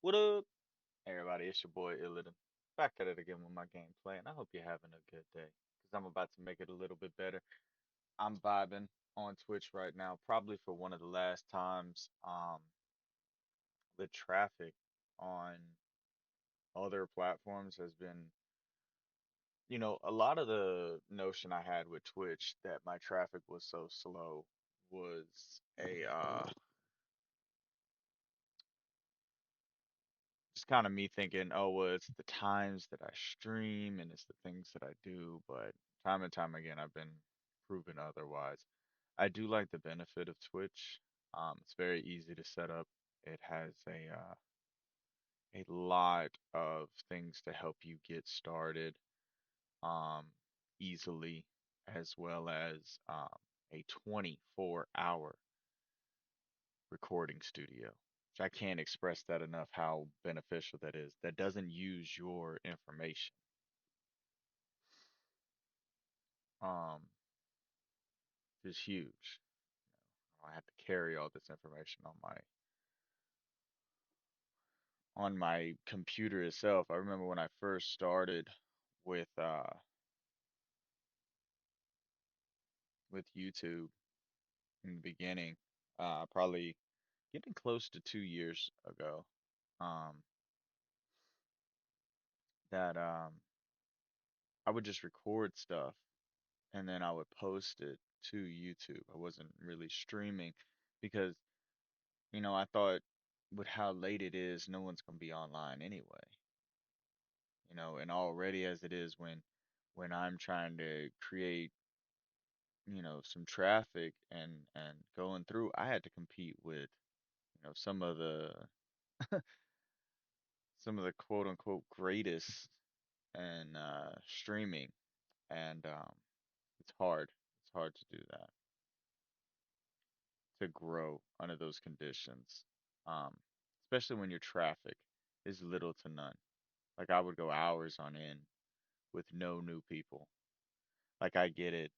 What up, everybody? It's your boy Illidan. Back at it again with my gameplay, and I hope you're having a good day. Because I'm about to make it a little bit better. I'm vibing on Twitch right now, probably for one of the last times. The traffic on other platforms has been, a lot of the notion I had with Twitch that my traffic was so slow was a just kind of me thinking, oh, well, it's the times that I stream and it's the things that I do. But time and time again, I've been proven otherwise. I do like the benefit of Twitch. It's very easy to set up. It has a lot of things to help you get started um, easily, as well as a 24-hour recording studio. Which I can't express that enough how beneficial that is. That doesn't use your information. Um, is huge. I have to carry all this information on my computer itself. I remember when I first started with uh with YouTube in the beginning, probably getting close to 2 years ago, um, that I would just record stuff and then I would post it to YouTube. I wasn't really streaming because, I thought with how late it is, no one's gonna be online anyway. And already as it is when I'm trying to create, some traffic and going through, I had to compete with, some of the quote unquote greatest and streaming, and it's hard. It's hard to do that, to grow under those conditions, um, especially when your traffic is little to none. Like I would go hours on end with no new people. Like I get it.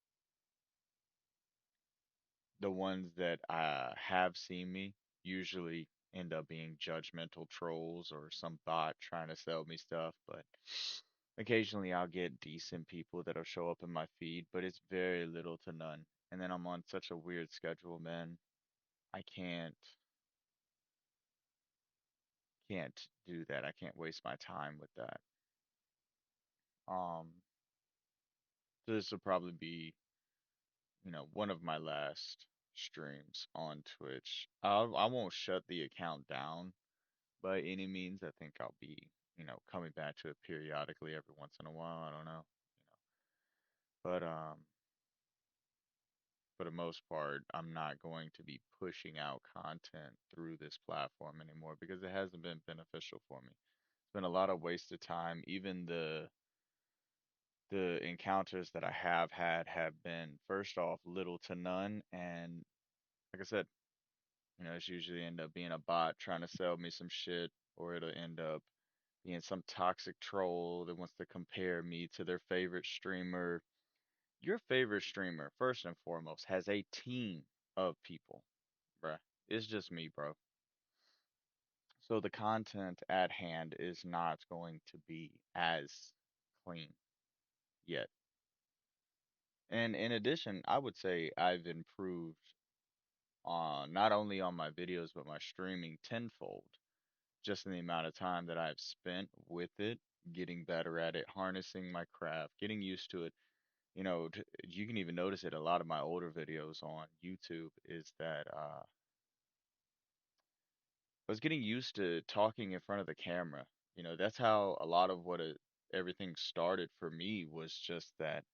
The ones that have seen me usually end up being judgmental trolls or some bot trying to sell me stuff, but occasionally I'll get decent people that'll show up in my feed, but it's very little to none. And then I'm on such a weird schedule, man. I can't do that. I can't waste my time with that. Um, so this will probably be, one of my last streams on Twitch. I won't shut the account down by any means. I think I'll be, coming back to it periodically every once in a while. I don't know, but for the most part, I'm not going to be pushing out content through this platform anymore because it hasn't been beneficial for me. It's been a lot of wasted time. Even the encounters that I have had have been first off little to none, and like I said, it's usually end up being a bot trying to sell me some shit, or it'll end up being some toxic troll that wants to compare me to their favorite streamer. Your favorite streamer, first and foremost, has a team of people, bruh. It's just me, bro. So the content at hand is not going to be as clean yet. And in addition, I would say I've improved on not only on my videos but my streaming tenfold, just in the amount of time that I've spent with it, getting better at it, harnessing my craft, getting used to it. You can even notice it. A lot of my older videos on YouTube is that I was getting used to talking in front of the camera. That's how a lot of everything started for me, was just that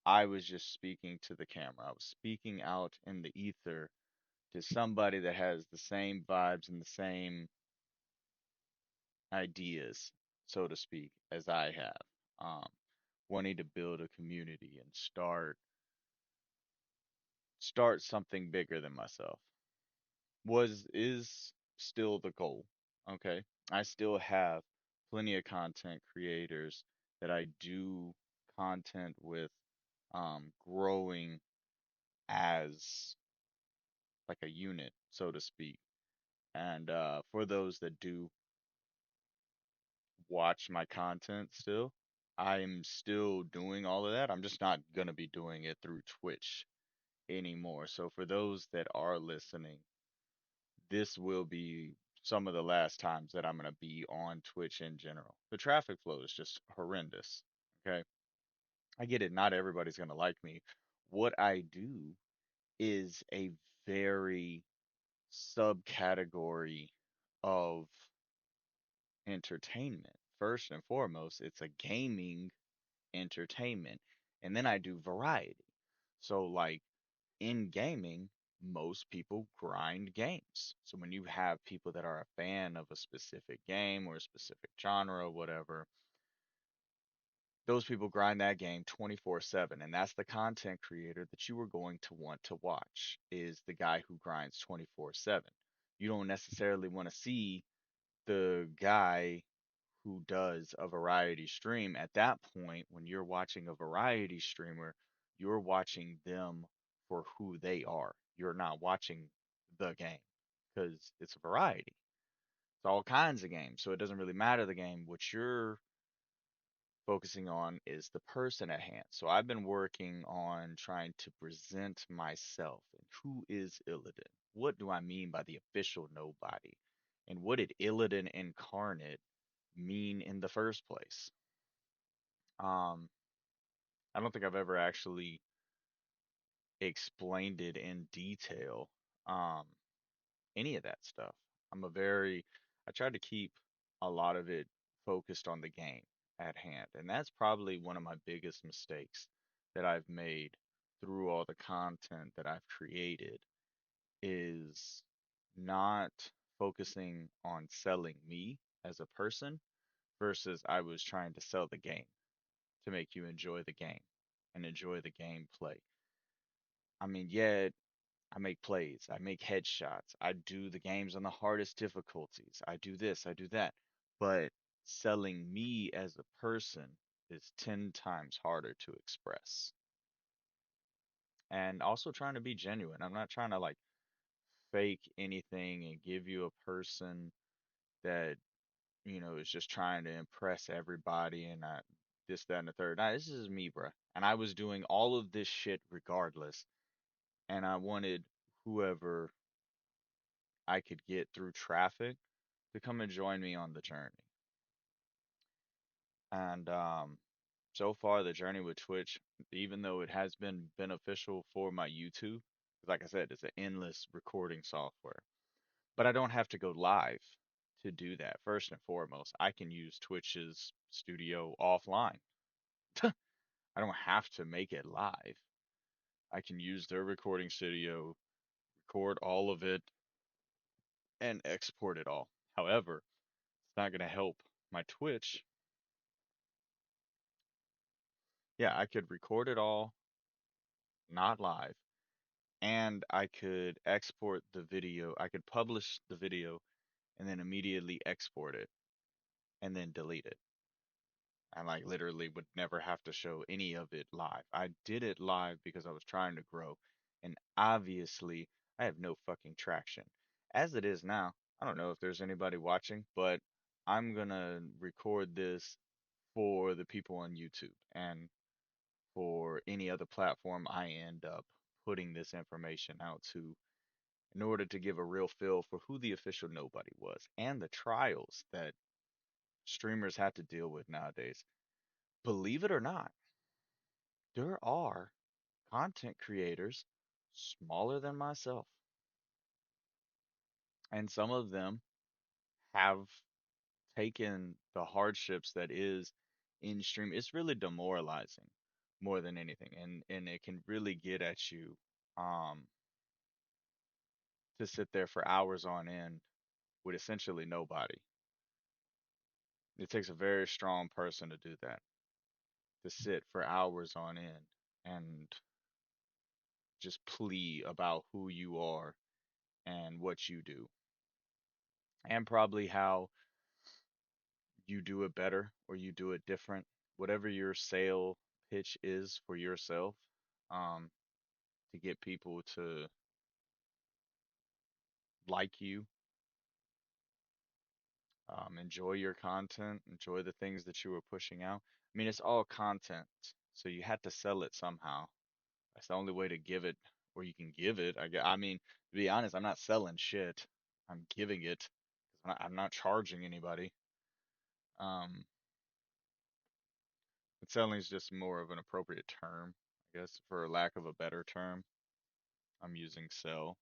I was just speaking to the camera. I was speaking out in the ether to somebody that has the same vibes and the same ideas, so to speak, as I have. Um, Wanting to build a community and start something bigger than myself was is still the goal. Okay. I still have plenty of content creators that I do content with, growing as like a unit, so to speak. And for those that do watch my content still. I'm still doing all of that. I'm just not gonna be doing it through Twitch anymore. So for those that are listening, this will be some of the last times that I'm gonna be on Twitch in general. The traffic flow is just horrendous. Okay. I get it. Not everybody's gonna like me. What I do is a very subcategory of entertainment. First and foremost, it's a gaming entertainment. And then I do variety. So, like in gaming, most people grind games. So, when you have people that are a fan of a specific game or a specific genre or whatever, those people grind that game 24/7. And that's the content creator that you are going to want to watch, is the guy who grinds 24/7. You don't necessarily want to see the guy who does a variety stream. At that point, when you're watching a variety streamer, you're watching them for who they are. You're not watching the game because it's a variety. It's all kinds of games. So it doesn't really matter the game. What you're focusing on is the person at hand. So I've been working on trying to present myself and who is Illidan. What do I mean by the official nobody? And what did Illidan incarnate mean in the first place? Um, I don't think I've ever actually explained it in detail. Um, any of that stuff. I tried to keep a lot of it focused on the game at hand. And that's probably one of my biggest mistakes that I've made through all the content that I've created is not focusing on selling me as a person versus I was trying to sell the game to make you enjoy the game and enjoy the gameplay. I mean, yeah, I make plays, I make headshots, I do the games on the hardest difficulties, I do this, I do that. But selling me as a person is 10 times harder to express. And also trying to be genuine. I'm not trying to like fake anything and give you a person that, is just trying to impress everybody and this, that, and the third. Nah, this is me, bruh. And I was doing all of this shit regardless. And I wanted whoever I could get through traffic to come and join me on the journey. And so far, the journey with Twitch, even though it has been beneficial for my YouTube, like I said, it's an endless recording software. But I don't have to go live to do that. First and foremost, I can use Twitch's studio offline. I don't have to make it live. I can use their recording studio, record all of it, and export it all. However, it's not going to help my Twitch. Yeah, I could record it all, not live, and I could export the video. I could publish the video and then immediately export it and then delete it. I like literally would never have to show any of it live. I did it live because I was trying to grow, and obviously I have no fucking traction. As it is now, I don't know if there's anybody watching, but I'm gonna record this for the people on YouTube and for any other platform I end up putting this information out to in order to give a real feel for who the official nobody was and the trials that streamers have to deal with nowadays. Believe it or not, there are content creators smaller than myself, and some of them have taken the hardships that is in stream. It's really demoralizing more than anything, and it can really get at you um to sit there for hours on end with essentially nobody. It takes a very strong person to do that, to sit for hours on end and just plea about who you are and what you do, and probably how you do it better or you do it different. Whatever your sale pitch is for yourself, um, to get people to like you, Enjoy your content, enjoy the things that you were pushing out. I mean, it's all content, so you had to sell it somehow. That's the only way to give it, or you can give it. I mean, to be honest, I'm not selling shit. I'm giving it. I'm not charging anybody. Um, but selling is just more of an appropriate term, I guess, for lack of a better term. I'm using sell.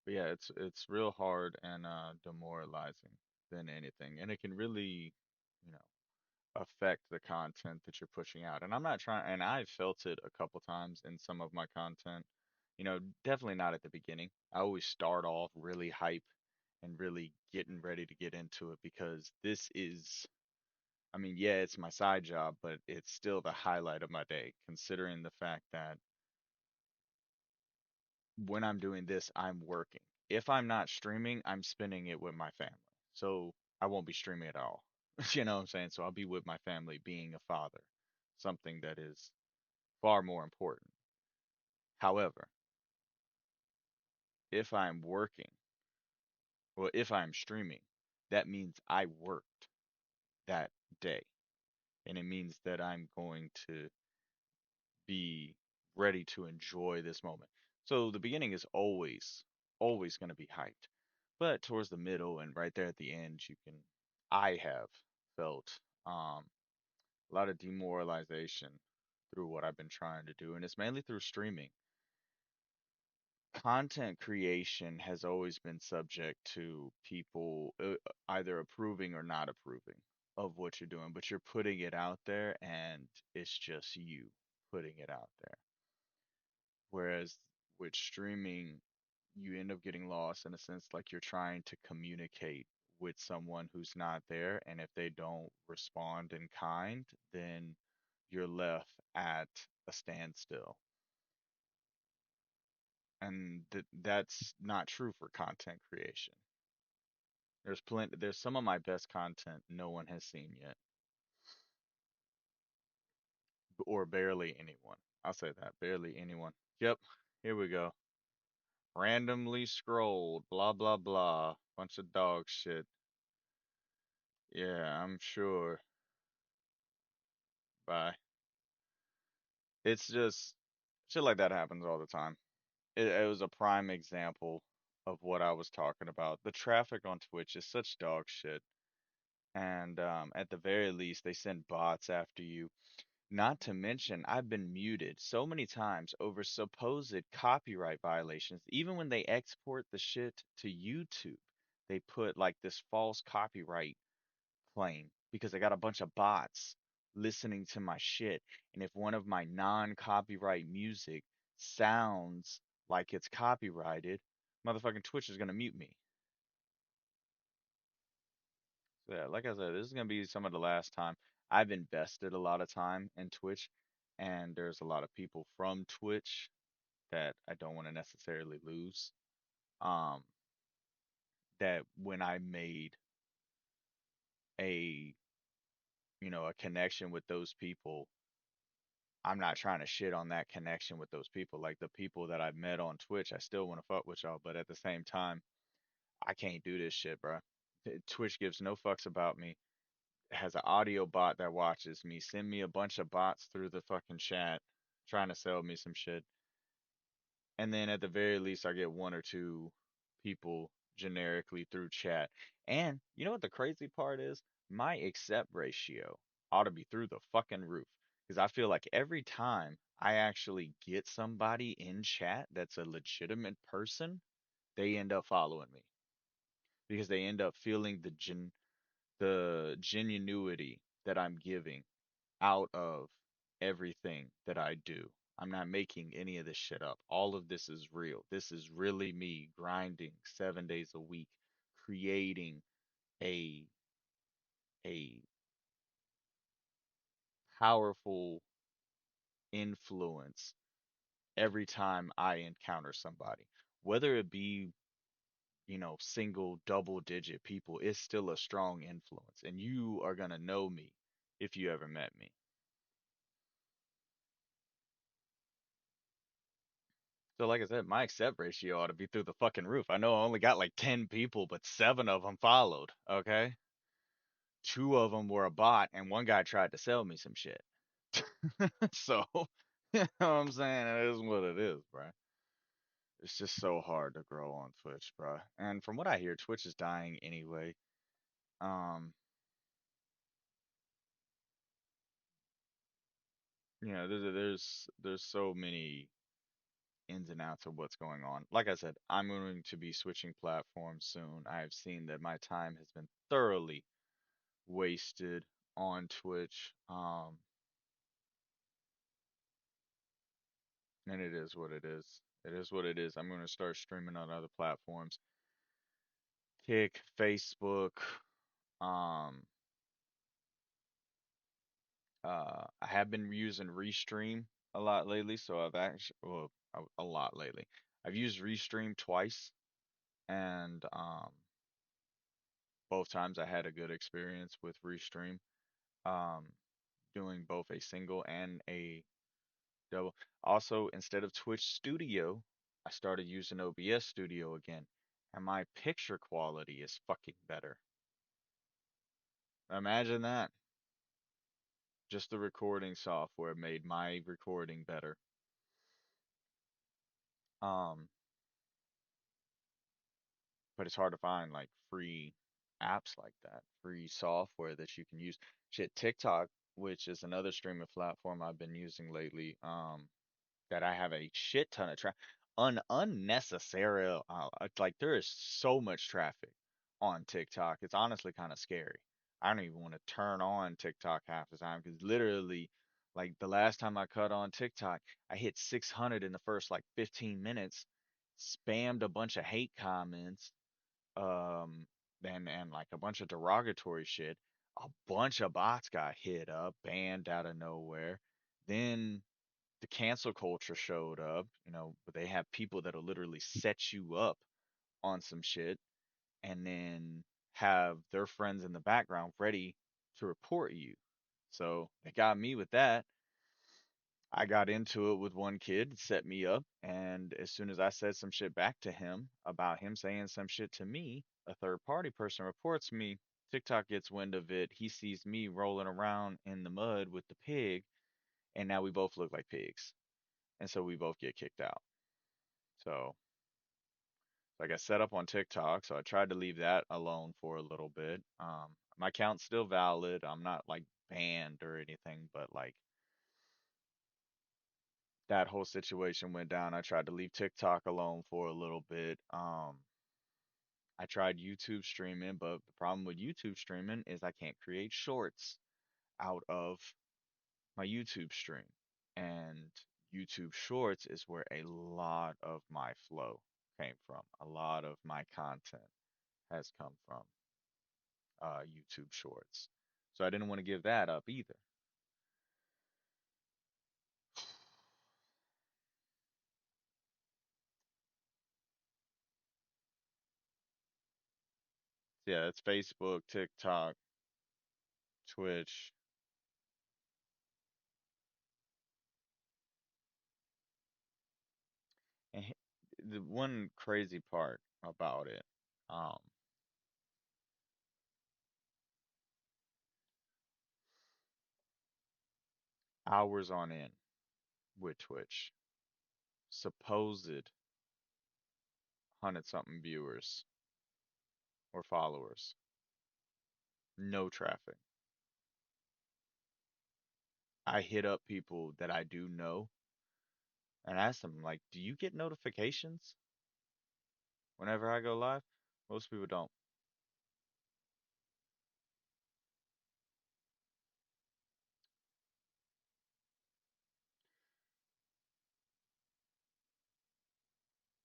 But yeah, it's real hard and demoralizing than anything, and it can really, you know, affect the content that you're pushing out. And I'm not trying, and I've felt it a couple times in some of my content. Definitely not at the beginning. I always start off really hype and really getting ready to get into it because this is, I mean, yeah, it's my side job, but it's still the highlight of my day, considering the fact that when I'm doing this, I'm working. If I'm not streaming, I'm spending it with my family. So I won't be streaming at all. You know what I'm saying? So I'll be with my family being a father, something that is far more important. However, if I'm working, well, if I'm streaming, that means I worked that day. And it means that I'm going to be ready to enjoy this moment. So the beginning is always going to be hyped. But towards the middle and right there at the end, I have felt um, a lot of demoralization through what I've been trying to do. And it's mainly through streaming. Content creation has always been subject to people either approving or not approving of what you're doing, but you're putting it out there and it's just you putting it out there. Whereas with streaming, you end up getting lost in a sense like you're trying to communicate with someone who's not there, and if they don't respond in kind, then you're left at a standstill. And that's not true for content creation. There's some of my best content no one has seen yet, or barely anyone. I'll say that, barely anyone. Yep, here we go. Randomly scrolled, blah blah blah, bunch of dog shit. Yeah, I'm sure. Bye. It's just shit like that happens all the time. It was a prime example of what I was talking about. The traffic on Twitch is such dog shit, and at the very least, they send bots after you. Not to mention, I've been muted so many times over supposed copyright violations. Even when they export the shit to YouTube, they put like this false copyright claim because I got a bunch of bots listening to my shit. And if one of my non-copyright music sounds like it's copyrighted, motherfucking Twitch is gonna mute me. So yeah, like I said, this is gonna be some of the last time. I've invested a lot of time in Twitch, and there's a lot of people from Twitch that I don't want to necessarily lose. Um, that when I made a a connection with those people, I'm not trying to shit on that connection with those people. Like the people that I've met on Twitch, I still want to fuck with y'all, but at the same time, I can't do this shit, bro. Twitch gives no fucks about me. It has an audio bot that watches me. Send me a bunch of bots through the fucking chat trying to sell me some shit. And then at the very least, I get one or two people generically through chat. And you know what the crazy part is? My accept ratio ought to be through the fucking roof. Because I feel like every time I actually get somebody in chat that's a legitimate person, they end up following me. Because they end up feeling the genuinity that I'm giving out of everything that I do. I'm not making any of this shit up. All of this is real. This is really me grinding 7 days a week, creating a a powerful influence every time I encounter somebody. Whether it be, single, double digit people, it's still a strong influence. And you are gonna know me if you ever met me. So like I said, my accept ratio ought to be through the fucking roof. I know I only got like 10 people, but 7 of them followed, okay? 2 of them were a bot and one guy tried to sell me some shit. So, you know what I'm saying? It is what it is, bro. It's just so hard to grow on Twitch, bro. And from what I hear, Twitch is dying anyway. Um, there's so many ins and outs of what's going on. Like I said, I'm going to be switching platforms soon. I have seen that my time has been thoroughly wasted on Twitch. And it is what it is. It is what it is. I'm going to start streaming on other platforms. Kick, Facebook. Um, I have been using Restream a lot lately, so I've actually, well, a lot lately. I've used Restream twice, and both times I had a good experience with Restream. Um, doing both a single and a double. Also, instead of Twitch Studio, I started using OBS Studio again, and my picture quality is fucking better. Imagine that. Just the recording software made my recording better. Um, but it's hard to find like free apps like that, free software that you can use. Shit, TikTok, which is another streaming platform I've been using lately, that I have a shit ton of unnecessary, like there is so much traffic on TikTok. It's honestly kind of scary. I don't even want to turn on TikTok half the time because literally, like the last time I cut on TikTok, I hit 600 in the first like 15 minutes, spammed a bunch of hate comments, um, and like a bunch of derogatory shit. A bunch of bots got hit up, banned out of nowhere. Then the cancel culture showed up, but they have people that'll literally set you up on some shit and then have their friends in the background ready to report you. So they got me with that. I got into it with one kid, set me up, and as soon as I said some shit back to him about him saying some shit to me, a third party person reports me. TikTok gets wind of it. He sees me rolling around in the mud with the pig, and now we both look like pigs. And so we both get kicked out. So like I set up on TikTok, so I tried to leave that alone for a little bit. My account's still valid. I'm not like banned or anything, but like that whole situation went down. I tried to leave TikTok alone for a little bit. I tried YouTube streaming, but the problem with YouTube streaming is I can't create shorts out of my YouTube stream. And YouTube Shorts is where a lot of my flow came from. A lot of my content has come from YouTube Shorts. So I didn't want to give that up either. So yeah, it's Facebook, TikTok, Twitch. And the one crazy part about it, um, hours on end with Twitch, supposed 100 something viewers or followers, no traffic. I hit up people that I do know and ask them, like, do you get notifications whenever I go live? Most people don't.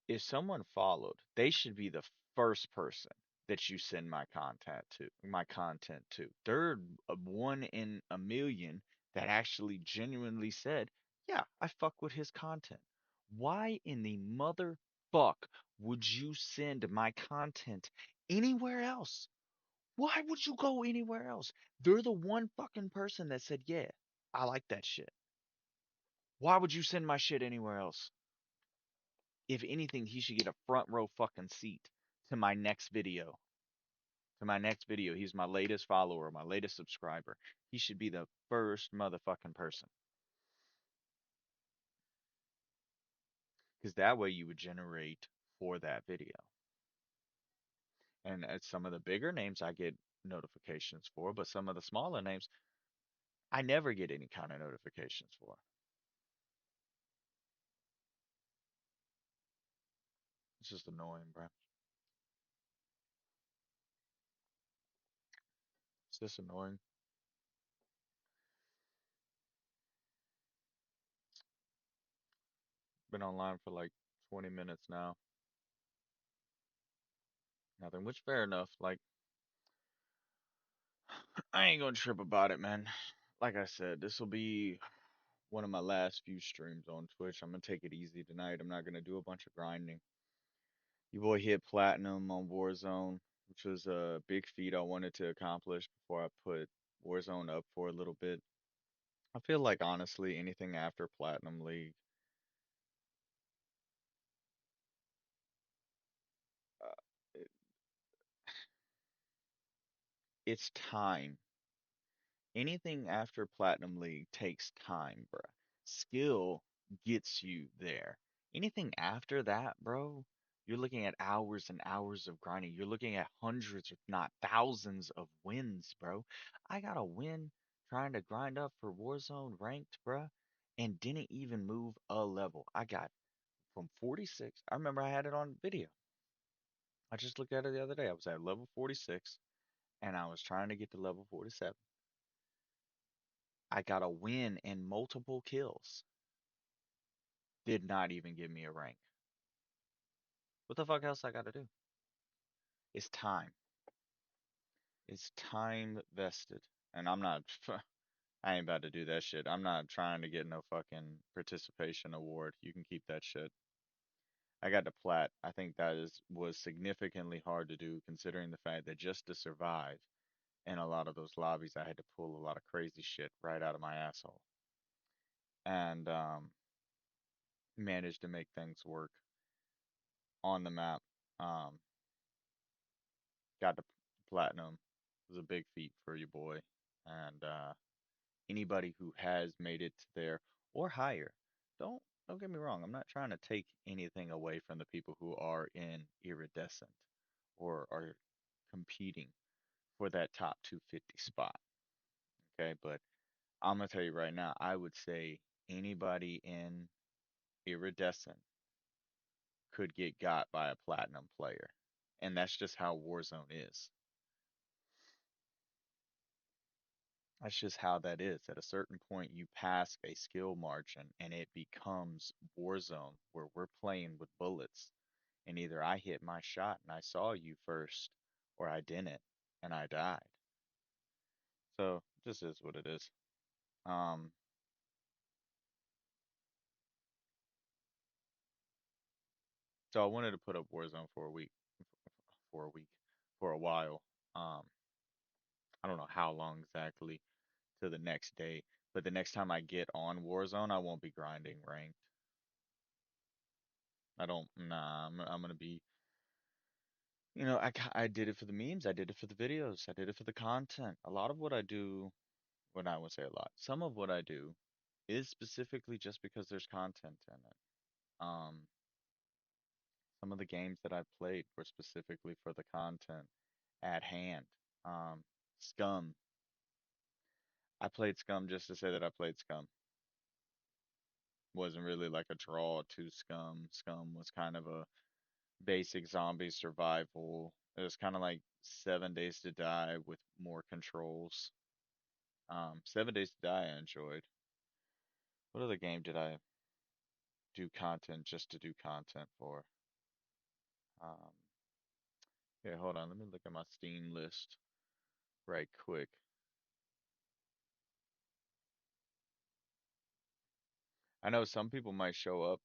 If someone followed, they should be the first person that you send my content to. They're a one in a million that actually genuinely said, "Yeah, I fuck with his content." Why in the motherfuck would you send my content anywhere else? Why would you go anywhere else? They're the one fucking person that said, "Yeah, I like that shit." Why would you send my shit anywhere else? If anything, he should get a front row fucking seat to my next video. To my next video. He's my latest follower, my latest subscriber. He should be the first motherfucking person. Because that way you would generate for that video. And some of the bigger names I get notifications for, but some of the smaller names I never get any kind of notifications for. It's just annoying, bro. It's just annoying. Been online for like 20 minutes now. Nothing, which fair enough. Like, I ain't gonna trip about it, man. Like I said, this will be one of my last few streams on Twitch. I'm gonna take it easy tonight. I'm not gonna do a bunch of grinding. Your boy hit platinum on Warzone, which was a big feat I wanted to accomplish before I put Warzone up for a little bit. I feel like honestly, anything after Platinum League, uh, it, it's time. Anything after Platinum League takes time, bruh. Skill gets you there. Anything after that, bro, you're looking at hours and hours of grinding. You're looking at hundreds, if not thousands, of wins, bro. I got a win trying to grind up for Warzone ranked, bruh, and didn't even move a level. I got from 46. I remember I had it on video. I just looked at it the other day. I was at level 46 and I was trying to get to level 47. I got a win and multiple kills. Did not even give me a rank. What the fuck else I gotta do? It's time. It's time vested. And I'm not, I ain't about to do that shit. I'm not trying to get no fucking participation award. You can keep that shit. I got to plat. I think that was significantly hard to do considering the fact that just to survive in a lot of those lobbies, I had to pull a lot of crazy shit right out of my asshole. And managed to make things work on the map. Um, got to platinum. It was a big feat for you, boy. And anybody who has made it to there or higher, don't don't get me wrong. I'm not trying to take anything away from the people who are in iridescent or are competing for that top 250 spot. Okay, but I'm gonna tell you right now, I would say anybody in iridescent could get got by a platinum player. And that's just how Warzone is. That's just how that is. At a certain point, you pass a skill margin and it becomes Warzone where we're playing with bullets. And either I hit my shot and I saw you first, or I didn't and I died. So this is what it is. Um, so I wanted to put up Warzone for a week, for a week, for a while. Um, I don't know how long exactly to the next day. But the next time I get on Warzone, I won't be grinding ranked. I don't. Nah, I'm gonna be. I did it for the memes. I did it for the videos. I did it for the content. A lot of what I do, well, I would say a lot. Some of what I do is specifically just because there's content in it. Um, some of the games that I played were specifically for the content at hand. Scum. I played Scum just to say that I played Scum. Wasn't really like a draw to Scum. Scum was kind of a basic zombie survival. It was kind of like 7 Days to Die with more controls. 7 Days to Die I enjoyed. What other game did I do content just to do content for? Um, yeah, hold on. Let me look at my Steam list right quick. I know some people might show up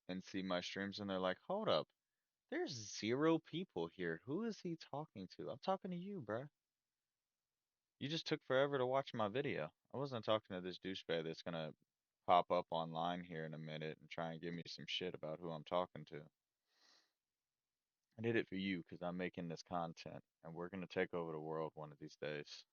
and see my streams and they're like, hold up, there's 0 people here. Who is he talking to? I'm talking to you, bruh. You just took forever to watch my video. I wasn't talking to this douchebag that's gonna pop up online here in a minute and try and give me some shit about who I'm talking to. I did it for you because I'm making this content and we're going to take over the world one of these days.